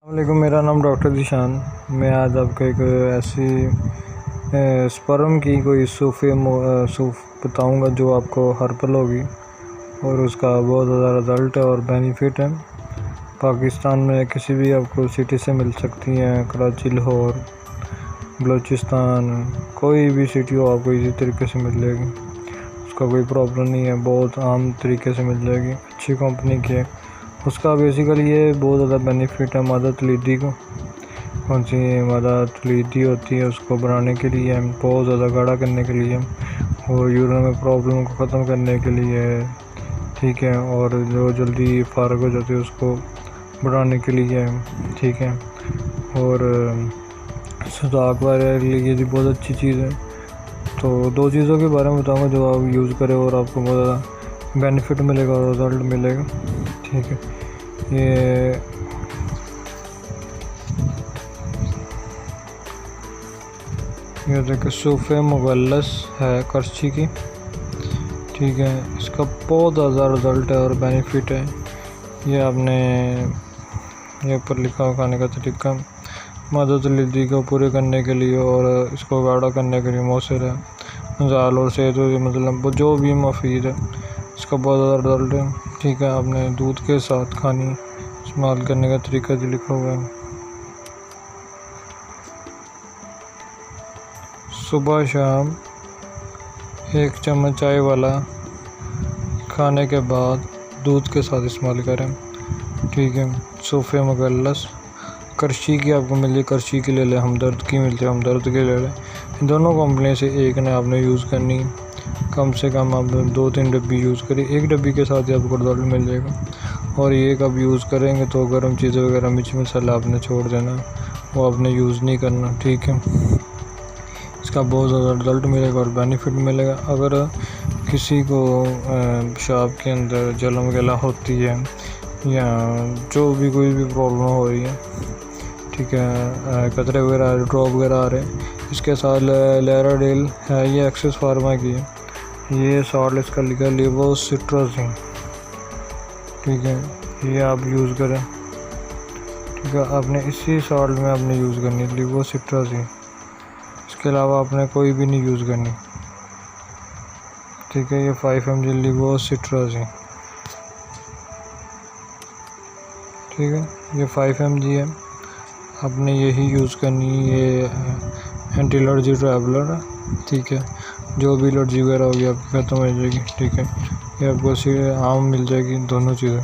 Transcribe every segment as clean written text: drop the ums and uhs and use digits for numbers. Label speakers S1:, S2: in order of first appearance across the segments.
S1: वालेकुम, मेरा नाम डॉक्टर ज़ीशान। मैं आज आपको एक ऐसी स्पर्म की कोई सूफ बताऊंगा जो आपको हर्बल होगी और उसका बहुत ज़्यादा रिज़ल्ट और बेनिफिट है। पाकिस्तान में किसी भी आपको सिटी से मिल सकती हैं, कराची, लाहौर, बलूचिस्तान, कोई भी सिटी हो आपको इसी तरीके से मिल जाएगी। उसका कोई प्रॉब्लम नहीं है, बहुत आम तरीके से मिल जाएगी, अच्छी कंपनी की है। उसका बेसिकली ये बहुत ज़्यादा बेनिफिट है मादा तलीदी को। कौन सी मादा तलीदी होती है उसको बनाने के लिए, बहुत ज़्यादा गाढ़ा करने के लिए और यूरिन में प्रॉब्लम को ख़त्म करने के लिए, ठीक है, और जो जल्दी फारग हो जाती है उसको बढ़ाने के लिए, ठीक है, और सुजाक वगैरह के लिए ये बहुत अच्छी चीज़ है। तो दो चीज़ों के बारे में बताऊँगा जो आप यूज़ करें और आपको बहुत ज़्यादा बेनिफिट मिलेगा और रिज़ल्ट मिलेगा, ठीक है। ये देखिए सूफ़े मुगल्लस है करची की, ठीक है। इसका बहुत ज़्यादा रिज़ल्ट है और बेनिफिट है। ये आपने ये ऊपर लिखा हुआ खाने का तरीका मादा तलीदी को पूरे करने के लिए और इसको गाढ़ा करने के लिए मौसर है, जाल और सेहत मतलब जो भी मुफीद है, इसका बहुत ज़्यादा रिज़ल्ट है, ठीक है। आपने दूध के साथ खानी इस्तेमाल करने का तरीका जो लिखा हुआ है। सुबह शाम 1 चम्मच चाय वाला खाने के बाद दूध के साथ इस्तेमाल करें, ठीक है। सूफ़े मुगल्लस करची की आपको मिल जाए, करची की ले लें, हमदर्द की मिलती है, हमदर्द की ले लें। दोनों कंपनी से एक ने आपने यूज़ करनी, कम से कम आप 2-3 डब्बी यूज़ करें। एक डब्बी के साथ ही आपको रिज़ल्ट मिल जाएगा। और ये कब यूज़ करेंगे तो गर्म चीज़ें वगैरह, मिर्च मसाला आपने छोड़ देना, वो आपने यूज़ नहीं करना, ठीक है। इसका बहुत ज़्यादा रिज़ल्ट मिलेगा और बेनिफिट मिलेगा। अगर किसी को पेशाब के अंदर जलन वगैरह होती है या जो भी कोई भी प्रॉब्लम हो रही है, ठीक है, कतरे वगैरह, ड्रॉप वगैरह आ रहे हैं, इसके साथ लेराडेल है, ये एक्सेस फार्मा की है। ये सॉल्ट इसका लिखा लेवोसिट्राज़िन, ठीक है, ये आप यूज़ करें, ठीक है। आपने इसी सॉल्ट में आपने यूज़ करनी लेवोसिट्राज़िन, इसके अलावा आपने कोई भी नहीं यूज़ करनी, ठीक है। ये 5 mg लेवोसिट्राज़िन, ठीक है, ये 5 mg है, आपने यही यूज़ करनी। ये एंटी एलर्जी ट्रैवलर है, ठीक है, जो भी एलर्जी वगैरह होगी आपकी ख़त्म हो जाएगी, ठीक है। ये आपको आम मिल जाएगी, दोनों चीज़ें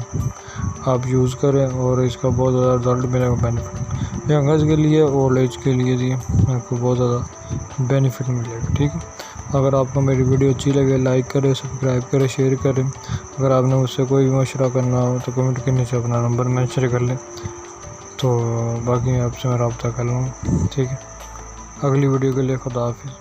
S1: आप यूज़ करें और इसका बहुत ज़्यादा रिज़ल्ट मिलेगा, बेनिफिट यंगर्स के लिए, ओल्ड एज के लिए भी आपको बहुत ज़्यादा बेनिफिट मिलेगा, ठीक है। अगर आपको मेरी वीडियो अच्छी लगे लाइक करें, सब्सक्राइब करें, शेयर करें। अगर आपने मुझसे कोई भी मशवरा करना हो तो कमेंट के नीचे अपना नंबर मेंशन कर लें, तो बाकी आपसे मैं रब्ता कर लूँगा, ठीक है। अगली वीडियो के लिए खुदा हाफिज़।